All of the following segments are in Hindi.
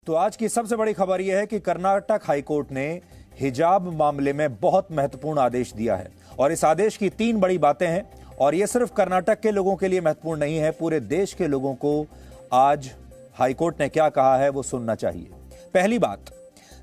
तो आज की सबसे बड़ी खबर यह है कि कर्नाटक हाईकोर्ट ने हिजाब मामले में बहुत महत्वपूर्ण आदेश दिया है और इस आदेश की 3 बड़ी बातें हैं और यह सिर्फ कर्नाटक के लोगों के लिए महत्वपूर्ण नहीं है, पूरे देश के लोगों को आज हाईकोर्ट ने क्या कहा है वो सुनना चाहिए। पहली बात,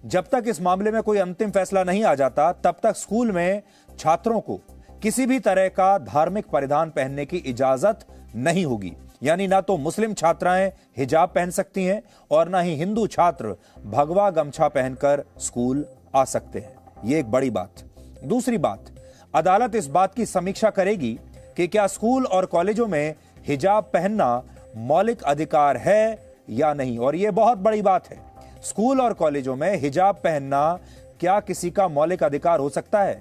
जब तक इस मामले में कोई अंतिम फैसला नहीं आ जाता तब तक स्कूल में छात्रों को किसी भी तरह का धार्मिक परिधान पहनने की इजाजत नहीं होगी। यानी ना तो मुस्लिम छात्राएं हिजाब पहन सकती हैं और ना ही हिंदू छात्र भगवा गमछा पहनकर स्कूल आ सकते हैं। यह एक बड़ी बात। दूसरी बात, अदालत इस बात की समीक्षा करेगी कि क्या स्कूल और कॉलेजों में हिजाब पहनना मौलिक अधिकार है या नहीं, और यह बहुत बड़ी बात है। स्कूल और कॉलेजों में हिजाब पहनना क्या किसी का मौलिक अधिकार हो सकता है?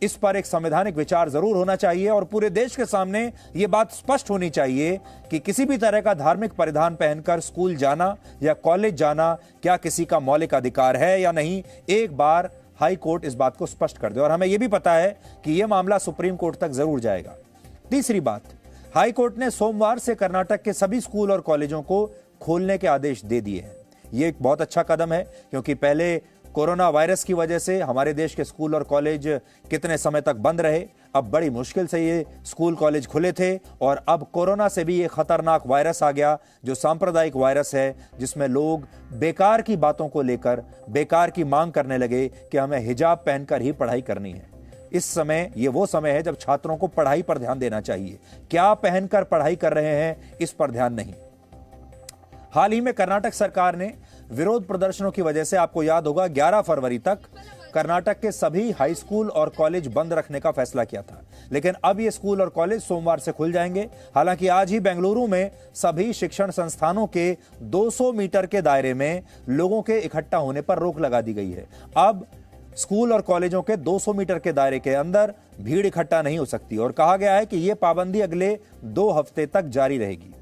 इस पर एक संवैधानिक विचार जरूर होना चाहिए और पूरे देश के सामने यह बात स्पष्ट होनी चाहिए कि किसी भी तरह का धार्मिक परिधान पहनकर स्कूल जाना या कॉलेज जाना क्या किसी का मौलिक अधिकार है या नहीं। एक बार हाई कोर्ट इस बात को स्पष्ट कर दे, और हमें यह भी पता है कि यह मामला सुप्रीम कोर्ट तक जरूर जाएगा। तीसरी बात, हाई कोर्ट ने सोमवार से कर्नाटक के सभी स्कूल और कॉलेजों को खोलने के आदेश दे दिए हैं। यह एक बहुत अच्छा कदम है क्योंकि पहले कोरोना वायरस की वजह से हमारे देश के स्कूल और कॉलेज कितने समय तक बंद रहे। अब बड़ी मुश्किल से ये स्कूल कॉलेज खुले थे और अब कोरोना से भी ये खतरनाक वायरस आ गया जो सांप्रदायिक वायरस है, जिसमें लोग बेकार की बातों को लेकर बेकार की मांग करने लगे कि हमें हिजाब पहनकर ही पढ़ाई करनी है। इस समय ये वो समय है जब छात्रों को पढ़ाई पर ध्यान देना चाहिए, क्या पहनकर पढ़ाई कर रहे हैं इस पर ध्यान नहीं। हाल ही में कर्नाटक सरकार ने विरोध प्रदर्शनों की वजह से, आपको याद होगा, 11 फरवरी तक कर्नाटक के सभी हाई स्कूल और कॉलेज बंद रखने का फैसला किया था। लेकिन अब ये स्कूल और कॉलेज सोमवार से खुल जाएंगे। हालांकि आज ही बेंगलुरु में सभी शिक्षण संस्थानों के 200 मीटर के दायरे में लोगों के इकट्ठा होने पर रोक लगा दी गई है। अब स्कूल और कॉलेजों के 200 मीटर के दायरे के अंदर भीड़ इकट्ठा नहीं हो सकती और कहा गया है कि यह पाबंदी अगले 2 हफ्ते तक जारी रहेगी।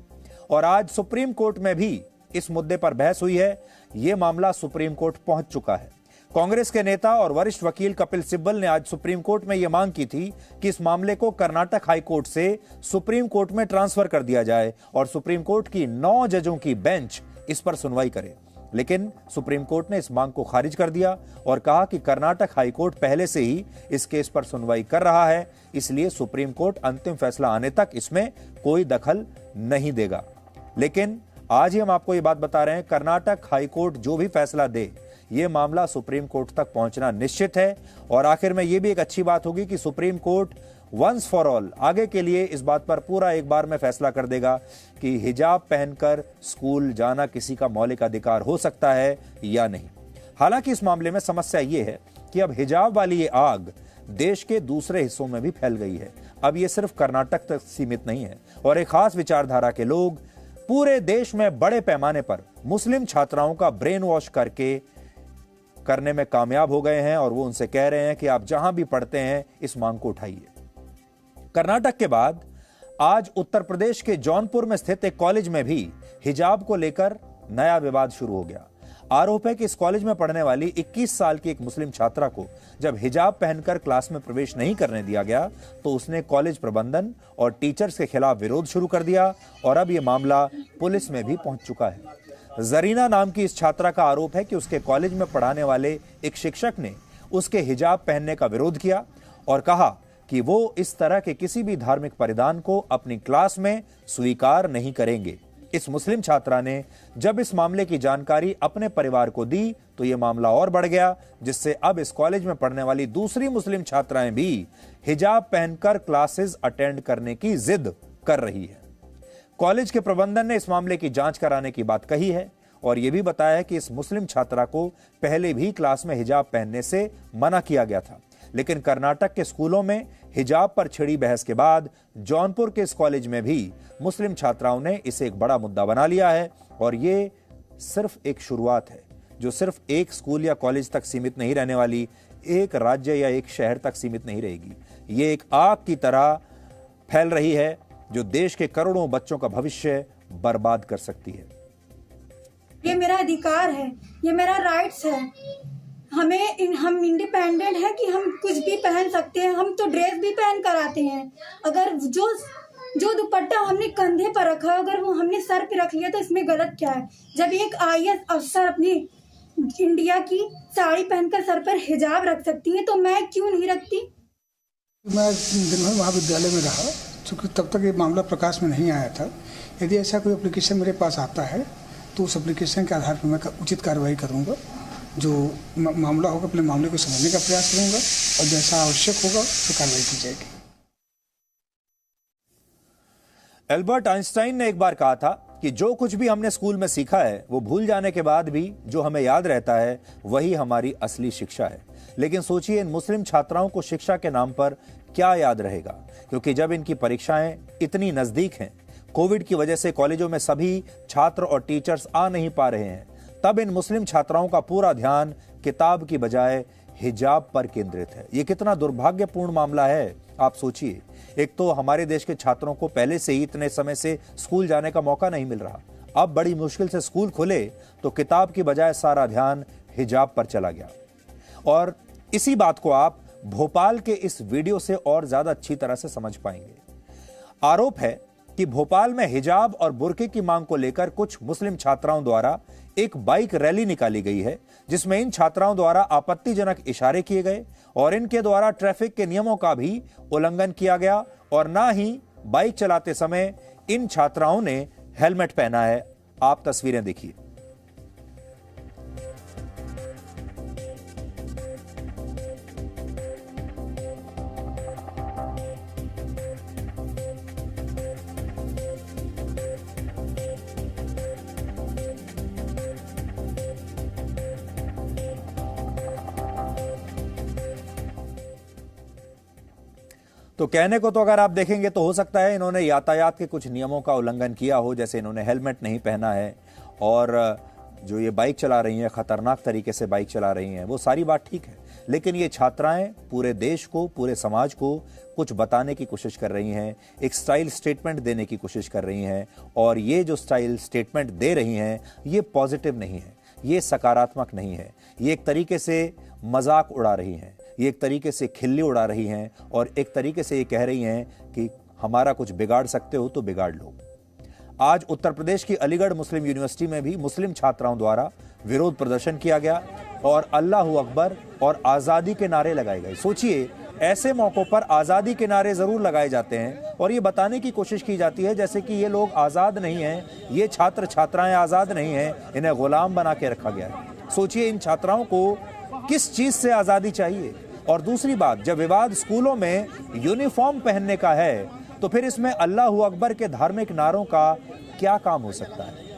और आज सुप्रीम कोर्ट में भी इस मुद्दे पर बहस हुई है। यह मामला सुप्रीम कोर्ट पहुंच चुका है। कांग्रेस के नेता और वरिष्ठ वकील कपिल सिब्बल ने आज सुप्रीम कोर्ट में यह मांग की थी कि इस मामले को कर्नाटक हाई कोर्ट से सुप्रीम कोर्ट में ट्रांसफर कर दिया जाए और सुप्रीम कोर्ट की 9 जजों की बेंच इस पर सुनवाई करे। लेकिन सुप्रीम कोर्ट ने इस मांग को खारिज कर दिया और कहा कि कर्नाटक हाई कोर्ट पहले से ही इस केस पर सुनवाई कर रहा है, इसलिए सुप्रीम कोर्ट अंतिम फैसला आने तक इसमें कोई दखल नहीं देगा। लेकिन आज ही हम आपको ये बात बता रहे हैं, कर्नाटक हाई कोर्ट जो भी फैसला दे, ये मामला सुप्रीम कोर्ट तक पहुंचना निश्चित है। और आखिर में ये भी एक अच्छी बात होगी कि Supreme Court once for all आगे के लिए इस बात पर पूरा एक बार में फैसला कर देगा कि हिजाब पहनकर स्कूल जाना किसी का मौलिक अधिकार हो सकता है या नहीं। हालांकि इस मामले में समस्या ये है कि अब हिजाब वाली ये आग देश के दूसरे हिस्सों में भी फैल गई है। अब ये सिर्फ कर्नाटक तक सीमित नहीं है और एक खास विचारधारा के लोग पूरे देश में बड़े पैमाने पर मुस्लिम छात्राओं का ब्रेन वॉश करने में कामयाब हो गए हैं और वो उनसे कह रहे हैं कि आप जहां भी पढ़ते हैं इस मांग को उठाइए। कर्नाटक के बाद आज उत्तर प्रदेश के जौनपुर में स्थित एक कॉलेज में भी हिजाब को लेकर नया विवाद शुरू हो गया। आरोप है कि इस कॉलेज में पढ़ने वाली 21 साल की एक मुस्लिम छात्रा को जब हिजाब पहनकर क्लास में प्रवेश नहीं करने दिया गया तो उसने कॉलेज प्रबंधन और टीचर्स के खिलाफ विरोध शुरू कर दिया और अब यह मामला पुलिस में भी पहुंच चुका है। जरीना नाम की इस छात्रा का आरोप है कि उसके कॉलेज में पढ़ाने वाले एक शिक्षक ने उसके हिजाब पहनने का विरोध किया और कहा कि वो इस तरह के किसी भी धार्मिक परिधान को अपनी क्लास में स्वीकार नहीं करेंगे। इस मुस्लिम छात्रा ने जब इस मामले की जानकारी अपने परिवार को दी तो यह मामला और बढ़ गया, जिससे अब इस कॉलेज में पढ़ने वाली दूसरी मुस्लिम छात्राएं भी हिजाब पहनकर क्लासेस अटेंड करने की जिद कर रही है। कॉलेज के प्रबंधन ने इस मामले की जांच कराने की बात कही है और यह भी बताया है कि इस मुस्लिम छात्रा को पहले भी क्लास में हिजाब पहनने से मना किया गया था। लेकिन कर्नाटक के स्कूलों में हिजाब पर छिड़ी बहस के बाद जौनपुर के इस कॉलेज में भी मुस्लिम छात्राओं ने इसे एक बड़ा मुद्दा बना लिया है और ये सिर्फ एक शुरुआत है जो सिर्फ एक स्कूल या कॉलेज तक सीमित नहीं रहने वाली, एक राज्य या एक शहर तक सीमित नहीं रहेगी। ये एक आग की तरह फैल रही है जो देश के करोड़ों बच्चों का भविष्य बर्बाद कर सकती है। ये मेरा अधिकार है, ये मेरा राइट्स है। हम इंडिपेंडेंट है कि हम कुछ भी पहन सकते हैं। हम तो ड्रेस भी पहन कर आते हैं। अगर जो जो दुपट्टा हमने कंधे पर रखा, अगर वो हमने सर पे रख लिया तो इसमें गलत क्या है? जब एक IAS अफसर अपनी इंडिया की साड़ी पहनकर सर पर हिजाब रख सकती है तो मैं क्यों नहीं रखती? मैं दिन भर महाविद्यालय में रहा, चूँकि तब तक ये मामला प्रकाश में नहीं आया था। यदि ऐसा कोई एप्लीकेशन मेरे पास आता है तो उस एप्लीकेशन के आधार पर मैं उचित कार्रवाई करूँगा। जो मामला होगा अपने मामले को समझने का प्रयास करूँगा और जैसा आवश्यक होगा तो कार्रवाई की जाएगी। एल्बर्ट आइंस्टाइन ने एक बार कहा था कि जो कुछ भी हमने स्कूल में सीखा है वो भूल जाने के बाद भी जो हमें याद रहता है वही हमारी असली शिक्षा है। लेकिन सोचिए, इन मुस्लिम छात्राओं को शिक्षा के नाम पर क्या याद रहेगा, क्योंकि जब इनकी परीक्षाएं इतनी नजदीक हैं, कोविड की वजह से कॉलेजों में सभी छात्र और टीचर्स आ नहीं पा रहे हैं, तब इन मुस्लिम छात्राओं का पूरा ध्यान किताब की बजाय हिजाब पर केंद्रित है। ये कितना दुर्भाग्यपूर्ण मामला है, आप सोचिए। एक तो हमारे देश के छात्रों को पहले से ही इतने समय से स्कूल जाने का मौका नहीं मिल रहा, अब बड़ी मुश्किल से स्कूल खुले तो किताब की बजाय सारा ध्यान हिजाब पर चला गया। और इसी बात को आप भोपाल के इस वीडियो से और ज्यादा अच्छी तरह से समझ पाएंगे। आरोप है कि भोपाल में हिजाब और बुर्के की मांग को लेकर कुछ मुस्लिम छात्राओं द्वारा एक बाइक रैली निकाली गई है, जिसमें इन छात्राओं द्वारा आपत्तिजनक इशारे किए गए और इनके द्वारा ट्रैफिक के नियमों का भी उल्लंघन किया गया, और ना ही बाइक चलाते समय इन छात्राओं ने हेलमेट पहना है। आप तस्वीरें देखिए। तो कहने को तो अगर आप देखेंगे तो हो सकता है इन्होंने यातायात के कुछ नियमों का उल्लंघन किया हो, जैसे इन्होंने हेलमेट नहीं पहना है और जो ये बाइक चला रही हैं, खतरनाक तरीके से बाइक चला रही हैं, वो सारी बात ठीक है। लेकिन ये छात्राएं पूरे देश को, पूरे समाज को कुछ बताने की कोशिश कर रही हैं, एक स्टाइल स्टेटमेंट देने की कोशिश कर रही हैं, और ये जो स्टाइल स्टेटमेंट दे रही हैं ये पॉजिटिव नहीं है, ये सकारात्मक नहीं है। ये एक तरीके से मजाक उड़ा रही हैं, ये एक तरीके से खिल्ली उड़ा रही हैं, और एक तरीके से ये कह रही हैं कि हमारा कुछ बिगाड़ सकते हो तो बिगाड़ लो। आज उत्तर प्रदेश की अलीगढ़ मुस्लिम यूनिवर्सिटी में भी मुस्लिम छात्राओं द्वारा विरोध प्रदर्शन किया गया और अल्लाहू अकबर और आज़ादी के नारे लगाए गए। सोचिए, ऐसे मौकों पर आज़ादी के नारे ज़रूर लगाए जाते हैं और ये बताने की कोशिश की जाती है जैसे कि ये लोग आज़ाद नहीं हैं, ये छात्र छात्राएं आज़ाद नहीं हैं, इन्हें गुलाम बना के रखा गया है। सोचिए, इन छात्राओं को किस चीज़ से आज़ादी चाहिए। और दूसरी बात, जब विवाद स्कूलों में यूनिफॉर्म पहनने का है तो फिर इसमें अल्लाहू अकबर के धार्मिक नारों का क्या काम हो सकता है?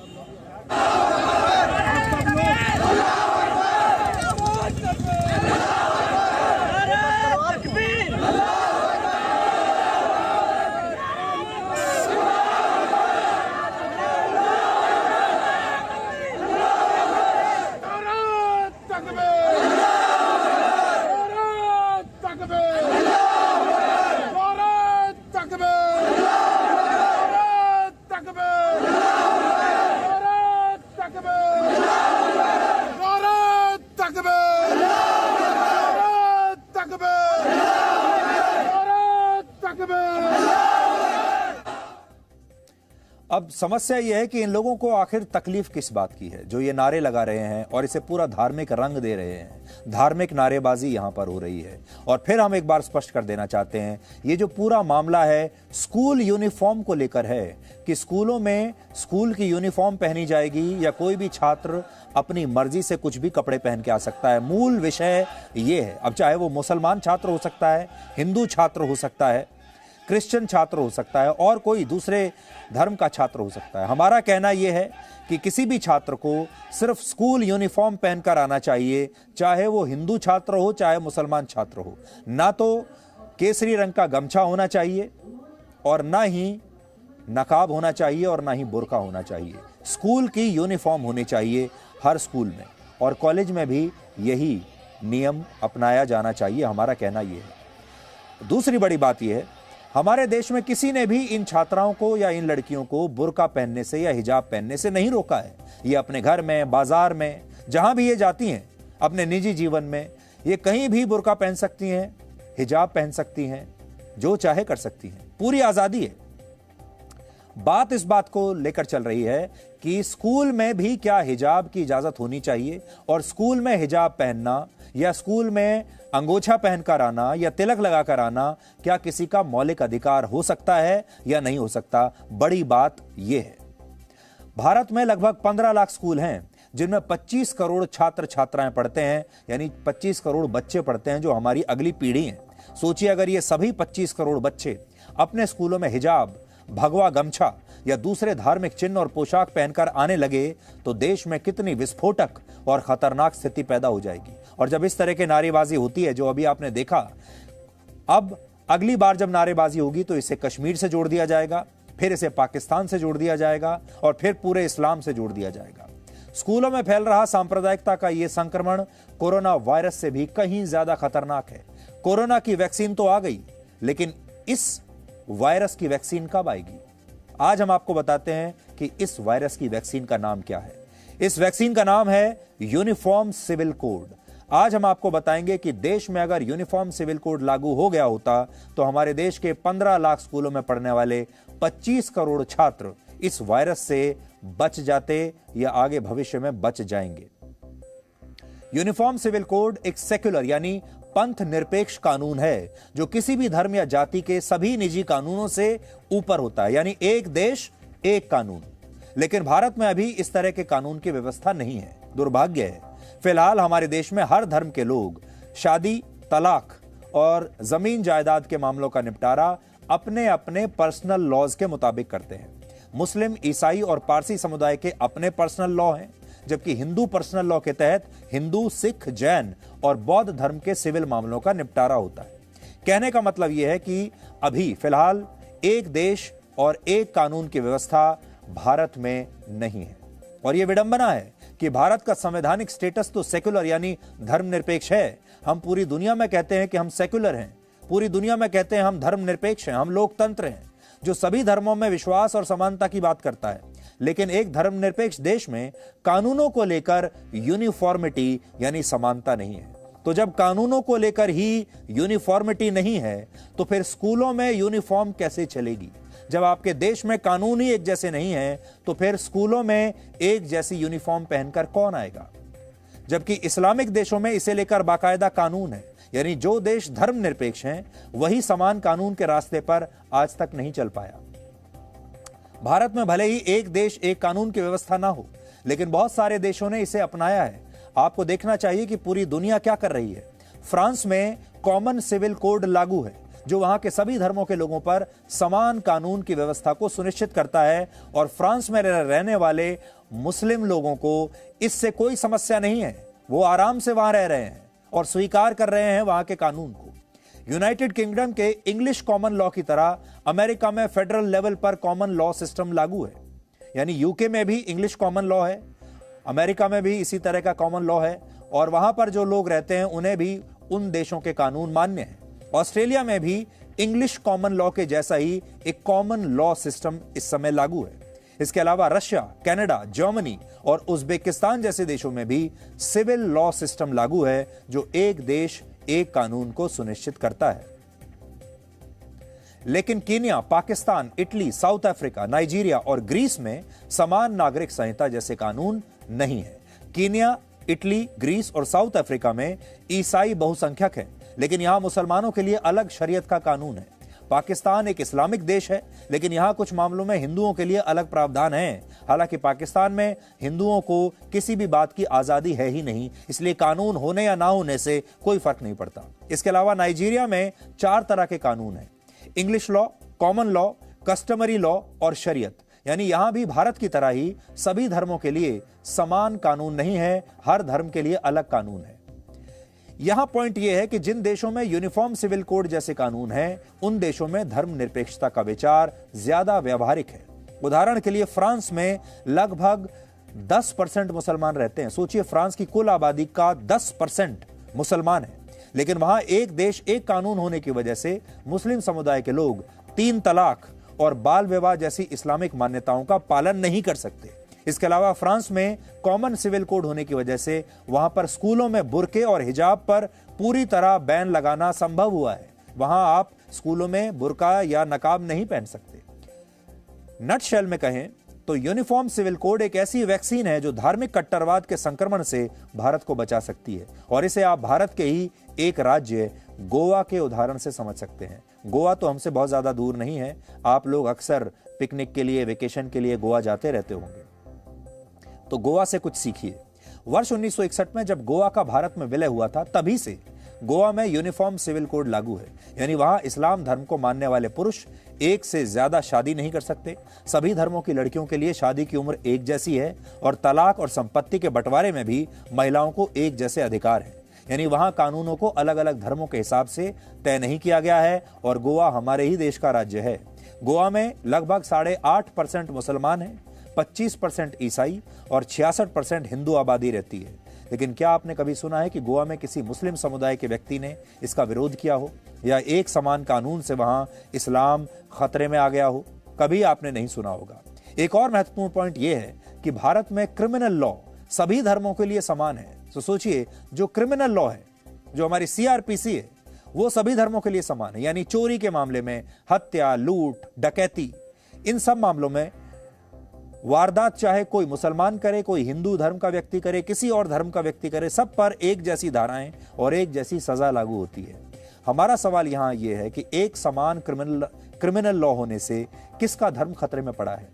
अब समस्या यह है कि इन लोगों को आखिर तकलीफ किस बात की है जो ये नारे लगा रहे हैं और इसे पूरा धार्मिक रंग दे रहे हैं। धार्मिक नारेबाजी यहां पर हो रही है। और फिर हम एक बार स्पष्ट कर देना चाहते हैं, ये जो पूरा मामला है स्कूल यूनिफॉर्म को लेकर है कि स्कूलों में स्कूल की यूनिफॉर्म पहनी जाएगी या कोई भी छात्र अपनी मर्जी से कुछ भी कपड़े पहन के आ सकता है। मूल विषय ये है। अब चाहे वो मुसलमान छात्र हो सकता है, हिंदू छात्र हो सकता है, क्रिश्चियन छात्र हो सकता है और कोई दूसरे धर्म का छात्र हो सकता है। हमारा कहना यह है कि किसी भी छात्र को सिर्फ स्कूल यूनिफॉर्म पहनकर आना चाहिए, चाहे वो हिंदू छात्र हो चाहे मुसलमान छात्र हो। ना तो केसरी रंग का गमछा होना चाहिए और ना ही नकाब होना चाहिए और ना ही बुर्का होना चाहिए। स्कूल की यूनिफॉर्म होनी चाहिए हर स्कूल में, और कॉलेज में भी यही नियम अपनाया जाना चाहिए। हमारा कहना यह है। दूसरी बड़ी बात यह है, हमारे देश में किसी ने भी इन छात्राओं को या इन लड़कियों को बुर्का पहनने से या हिजाब पहनने से नहीं रोका है। ये अपने घर में, बाजार में, जहां भी ये जाती हैं, अपने निजी जीवन में, ये कहीं भी बुर्का पहन सकती हैं, हिजाब पहन सकती हैं, जो चाहे कर सकती हैं, पूरी आजादी है। बात इस बात को लेकर चल रही है कि स्कूल में भी क्या हिजाब की इजाजत होनी चाहिए, और स्कूल में हिजाब पहनना या स्कूल में अंगोछा पहनकर आना या तिलक लगाकर आना क्या किसी का मौलिक अधिकार हो सकता है या नहीं हो सकता। बड़ी बात यह है, भारत में लगभग 15 लाख स्कूल हैं जिनमें 25 करोड़ छात्र छात्राएं पढ़ते हैं, यानी 25 करोड़ बच्चे पढ़ते हैं जो हमारी अगली पीढ़ी है। सोचिए अगर ये सभी 25 करोड़ बच्चे अपने स्कूलों में हिजाब, भगवा गमछा या दूसरे धार्मिक चिन्ह और पोशाक पहनकर आने लगे तो देश में कितनी विस्फोटक और खतरनाक स्थिति पैदा हो जाएगी। और जब इस तरह की नारेबाजी होती है जो अभी आपने देखा, अब अगली बार जब नारेबाजी होगी तो इसे कश्मीर से जोड़ दिया जाएगा, फिर इसे पाकिस्तान से जोड़ दिया जाएगा और फिर पूरे इस्लाम से जोड़ दिया जाएगा। स्कूलों में फैल रहा सांप्रदायिकता का यह संक्रमण कोरोना वायरस से भी कहीं ज्यादा खतरनाक है। कोरोना की वैक्सीन तो आ गई, लेकिन इस वायरस की वैक्सीन कब आएगी? आज हम आपको बताते हैं कि इस वायरस की वैक्सीन का नाम क्या है। इस वैक्सीन का नाम है यूनिफॉर्म सिविल कोड। आज हम आपको बताएंगे कि देश में अगर यूनिफॉर्म सिविल कोड लागू हो गया होता तो हमारे देश के 15 लाख स्कूलों में पढ़ने वाले 25 करोड़ छात्र इस वायरस से बच जाते या आगे भविष्य में बच जाएंगे। यूनिफॉर्म सिविल कोड एक सेक्युलर यानी पंथ निरपेक्ष कानून है जो किसी भी धर्म या जाति के सभी निजी कानूनों से ऊपर होता है, यानी एक देश एक कानून। लेकिन भारत में अभी इस तरह के कानून की व्यवस्था नहीं है, दुर्भाग्य है। फिलहाल हमारे देश में हर धर्म के लोग शादी, तलाक और जमीन जायदाद के मामलों का निपटारा अपने अपने पर्सनल लॉज के मुताबिक करते हैं। मुस्लिम, ईसाई और पारसी समुदाय के अपने पर्सनल लॉ हैं, जबकि हिंदू पर्सनल लॉ के तहत हिंदू, सिख, जैन और बौद्ध धर्म के सिविल मामलों का निपटारा होता है। कहने का मतलब यह है कि अभी फिलहाल एक देश और एक कानून की व्यवस्था भारत में नहीं है। और यह विडंबना है कि भारत का संवैधानिक स्टेटस तो सेक्युलर यानी धर्मनिरपेक्ष है। हम पूरी दुनिया में कहते हैं कि हम सेक्युलर हैं, पूरी दुनिया में कहते हैं हम धर्मनिरपेक्ष हैं, हम लोकतंत्र हैं जो सभी धर्मों में विश्वास और समानता की बात करता है। लेकिन एक धर्मनिरपेक्ष देश में कानूनों को लेकर यूनिफॉर्मिटी यानी समानता नहीं है। तो जब कानूनों को लेकर ही यूनिफॉर्मिटी नहीं है तो फिर स्कूलों में यूनिफॉर्म कैसे चलेगी? जब आपके देश में कानून ही एक जैसे नहीं है तो फिर स्कूलों में एक जैसी यूनिफॉर्म पहनकर कौन आएगा? जबकि इस्लामिक देशों में इसे लेकर बाकायदा कानून है, यानी जो देश धर्मनिरपेक्ष हैं वही समान कानून के रास्ते पर आज तक नहीं चल पाया। भारत में भले ही एक देश एक कानून की व्यवस्था ना हो, लेकिन बहुत सारे देशों ने इसे अपनाया है। आपको देखना चाहिए कि पूरी दुनिया क्या कर रही है। फ्रांस में कॉमन सिविल कोड लागू है जो वहां के सभी धर्मों के लोगों पर समान कानून की व्यवस्था को सुनिश्चित करता है, और फ्रांस में रहने वाले मुस्लिम लोगों को इससे कोई समस्या नहीं है। वो आराम से वहां रह रहे हैं और स्वीकार कर रहे हैं वहां के कानून को। यूनाइटेड किंगडम के इंग्लिश कॉमन लॉ की तरह अमेरिका में फेडरल लेवल पर कॉमन लॉ सिस्टम लागू है, यानी यूके में भी इंग्लिश कॉमन लॉ है, अमेरिका में भी इसी तरह का कॉमन लॉ है, और वहां पर जो लोग रहते हैं उन्हें भी उन देशों के कानून मान्य हैं। ऑस्ट्रेलिया में भी इंग्लिश कॉमन लॉ के जैसा ही एक कॉमन लॉ सिस्टम इस समय लागू है। इसके अलावा रशिया, कनाडा, जर्मनी और उज्बेकिस्तान जैसे देशों में भी सिविल लॉ सिस्टम लागू है जो एक देश एक कानून को सुनिश्चित करता है। लेकिन Kenya, Pakistan, Italy, south Africa, Nigeria और ग्रीस में समान नागरिक संहिता जैसे कानून नहीं है। कीनिया, इटली, ग्रीस और साउथ अफ्रीका में ईसाई बहुसंख्यक हैं, लेकिन यहां मुसलमानों के लिए अलग शरीयत का कानून है। पाकिस्तान एक इस्लामिक देश है, लेकिन यहां कुछ मामलों में हिंदुओं के लिए अलग प्रावधान हैं। हालांकि पाकिस्तान में हिंदुओं को किसी भी बात की आजादी है ही नहीं, इसलिए कानून होने या ना होने से कोई फर्क नहीं पड़ता। इसके अलावा नाइजीरिया में 4 तरह के कानून हैं: English law, common law, customary law और शरीयत। यानी यहां भी भारत की तरह ही सभी धर्मों के लिए समान कानून नहीं है, हर धर्म के लिए अलग कानून है। यहां पॉइंट यह है कि जिन देशों में यूनिफॉर्म सिविल कोड जैसे कानून हैं, उन देशों में धर्मनिरपेक्षता का विचार ज्यादा व्यावहारिक है। उदाहरण के लिए फ्रांस में लगभग 10% मुसलमान रहते हैं। सोचिए, फ्रांस की कुल आबादी का 10% मुसलमान है, लेकिन वहां एक देश एक कानून होने की वजह से मुस्लिम समुदाय के लोग 3 तलाक और बाल विवाह जैसी इस्लामिक मान्यताओं का पालन नहीं कर सकते। इसके अलावा फ्रांस में कॉमन सिविल कोड होने की वजह से वहां पर स्कूलों में बुर्के और हिजाब पर पूरी तरह बैन लगाना संभव हुआ है। वहां आप स्कूलों में बुर्का या नकाब नहीं पहन सकते। नटशेल में कहें तो यूनिफॉर्म सिविल कोड एक ऐसी वैक्सीन है जो धार्मिक कट्टरवाद के संक्रमण से भारत को बचा सकती है, और इसे आप भारत के ही एक राज्य गोवा के उदाहरण से समझ सकते हैं। गोवा तो हमसे बहुत ज्यादा दूर नहीं है, आप लोग अक्सर पिकनिक के लिए, वेकेशन के लिए गोवा जाते रहते होंगे, तो गोवा से कुछ सीखिए। वर्ष 1961 में जब गोवा का भारत में विलय हुआ था, तभी से गोवा में यूनिफॉर्म सिविल कोड लागू है, यानी वहां इस्लाम धर्म को मानने वाले पुरुष एक से ज्यादा शादी नहीं कर सकते, सभी धर्मों की लड़कियों के लिए शादी की उम्र एक जैसी है, और तलाक और संपत्ति के बंटवारे में भी महिलाओं को एक जैसे अधिकार है। यानी वहां कानूनों को अलग अलग धर्मों के हिसाब से तय नहीं किया गया है, और गोवा हमारे ही देश का राज्य है। गोवा में लगभग 8.5% मुसलमान हैं, 25% ईसाई और 66% हिंदू आबादी रहती है। लेकिन क्या आपने कभी सुना है कि गोवा में किसी मुस्लिम समुदाय के व्यक्ति ने इसका विरोध किया हो, या एक समान कानून से वहां इस्लाम खतरे में आ गया हो? कभी आपने नहीं सुना होगा। एक और महत्वपूर्ण पॉइंट यह है कि भारत में क्रिमिनल लॉ सभी धर्मों के लिए समान है। तो सोचिए, जो क्रिमिनल लॉ है, जो हमारी CRPC है, वो सभी धर्मों के लिए समान है। यानी चोरी के मामले में, हत्या, लूट, डकैती, इन सब मामलों में वारदात चाहे कोई मुसलमान करे, कोई हिंदू धर्म का व्यक्ति करे, किसी और धर्म का व्यक्ति करे, सब पर एक जैसी धाराएं और एक जैसी सजा लागू होती है। हमारा सवाल यहां यह है कि एक समान क्रिमिनल लॉ होने से किसका धर्म खतरे में पड़ा है?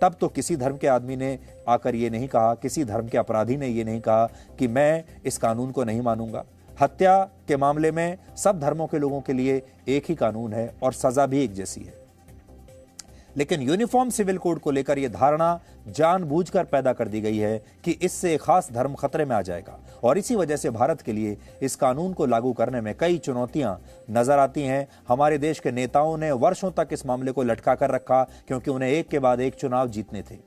तब तो किसी धर्म के आदमी ने आकर ये नहीं कहा, किसी धर्म के अपराधी ने ये नहीं कहा कि मैं इस कानून को नहीं मानूंगा। हत्या के मामले में सब धर्मों के लोगों के लिए एक ही कानून है और सजा भी एक जैसी है। लेकिन यूनिफॉर्म सिविल कोड को लेकर यह धारणा जानबूझकर पैदा कर दी गई है कि इससे एक खास धर्म खतरे में आ जाएगा, और इसी वजह से भारत के लिए इस कानून को लागू करने में कई चुनौतियां नजर आती हैं। हमारे देश के नेताओं ने वर्षों तक इस मामले को लटका कर रखा, क्योंकि उन्हें एक के बाद एक चुनाव जीतने थे।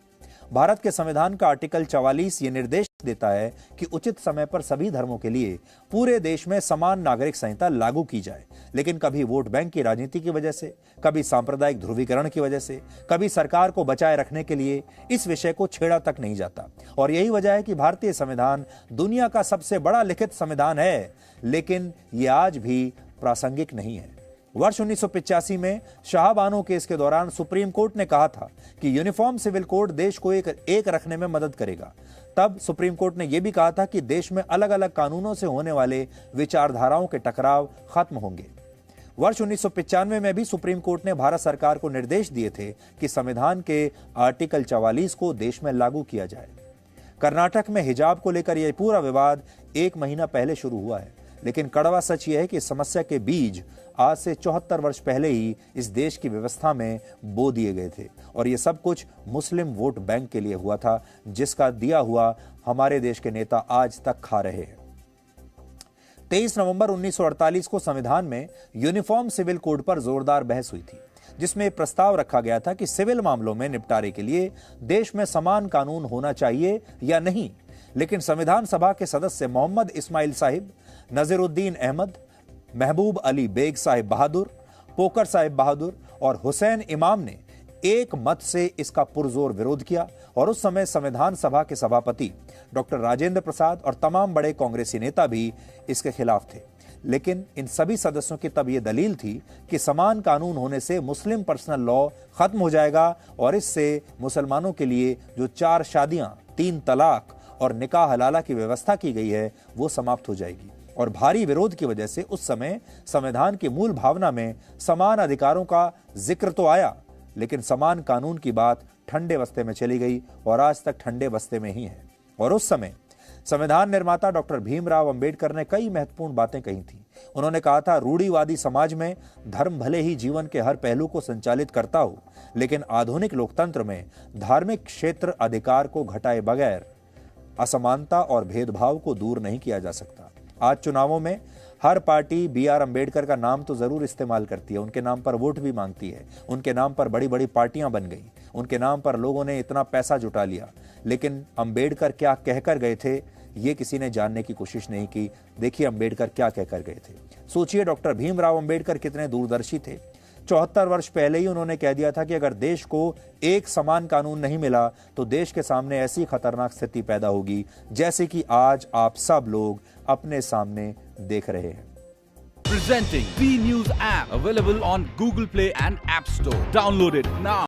भारत के संविधान का आर्टिकल 44 ये निर्देश देता है कि उचित समय पर सभी धर्मों के लिए पूरे देश में समान नागरिक संहिता लागू की जाए। लेकिन कभी वोट बैंक की राजनीति की वजह से, कभी सांप्रदायिक ध्रुवीकरण की वजह से, कभी सरकार को बचाए रखने के लिए इस विषय को छेड़ा तक नहीं जाता। और यही वजह है कि भारतीय संविधान दुनिया का सबसे बड़ा लिखित संविधान है, लेकिन ये आज भी प्रासंगिक नहीं है। वर्ष 1985 में शाहबानो केस के दौरान सुप्रीम कोर्ट ने कहा था कि यूनिफॉर्म सिविल कोड देश को एक रखने में मदद करेगा। तब सुप्रीम कोर्ट ने यह भी कहा था कि देश में अलग अलग कानूनों से होने वाले विचारधाराओं के टकराव खत्म होंगे। वर्ष 1995 में भी सुप्रीम कोर्ट ने भारत सरकार को निर्देश दिए थे कि संविधान के आर्टिकल 44 को देश में लागू किया जाए। कर्नाटक में हिजाब को लेकर यह पूरा विवाद 1 महीना पहले शुरू हुआ है, लेकिन कड़वा सच यह है कि इस समस्या के बीज आज से 74 वर्ष पहले ही इस देश की व्यवस्था में बो दिए गए थे, और यह सब कुछ मुस्लिम वोट बैंक के लिए हुआ था, जिसका दिया हुआ हमारे देश के नेता आज तक खा रहे हैं। 23 नवंबर 1948 को संविधान में यूनिफॉर्म सिविल कोड पर जोरदार बहस हुई थी, जिसमें प्रस्ताव रखा गया था कि सिविल मामलों में निपटारे के लिए देश में समान कानून होना चाहिए या नहीं। लेकिन संविधान सभा के सदस्य मोहम्मद इस्माइल साहिब, नजीरुद्दीन अहमद, महबूब अली बेग साहिब बहादुर, पोकर साहिब बहादुर और हुसैन इमाम ने एक मत से इसका पुरजोर विरोध किया, और उस समय संविधान सभा के सभापति डॉक्टर राजेंद्र प्रसाद और तमाम बड़े कांग्रेसी नेता भी इसके खिलाफ थे। लेकिन इन सभी सदस्यों की तब यह दलील थी कि समान कानून होने से मुस्लिम पर्सनल लॉ खत्म हो जाएगा, और इससे मुसलमानों के लिए जो 4 शादियां, 3 तलाक और निकाह हलाला की व्यवस्था की गई है वो समाप्त हो जाएगी। और भारी विरोध की वजह से उस समय संविधान की मूल भावना में समान अधिकारों का जिक्र तो आया, लेकिन समान कानून की बात ठंडे बस्ते में चली गई, और आज तक ठंडे बस्ते में ही है। और उस समय संविधान निर्माता डॉक्टर भीमराव अंबेडकर ने कई महत्वपूर्ण बातें कही थी। उन्होंने कहा था, रूढ़िवादी समाज में धर्म भले ही जीवन के हर पहलू को संचालित करता हो, लेकिन आधुनिक लोकतंत्र में धार्मिक क्षेत्र अधिकार को घटाए बगैर असमानता और भेदभाव को दूर नहीं किया जा सकता। आज चुनावों में हर पार्टी BR अंबेडकर का नाम तो जरूर इस्तेमाल करती है, उनके नाम पर वोट भी मांगती है, उनके नाम पर बड़ी बड़ी पार्टियां बन गई, उनके नाम पर लोगों ने इतना पैसा जुटा लिया, लेकिन अंबेडकर क्या कहकर गए थे ये किसी ने जानने की कोशिश नहीं की। देखिए अंबेडकर क्या कहकर गए थे। सोचिए डॉक्टर भीमराव अंबेडकर कितने दूरदर्शी थे। 74 वर्ष पहले ही उन्होंने कह दिया था कि अगर देश को एक समान कानून नहीं मिला तो देश के सामने ऐसी खतरनाक स्थिति पैदा होगी जैसे कि आज आप सब लोग अपने सामने देख रहे हैं। Presenting B News app available on Google Play and App Store. Download it now.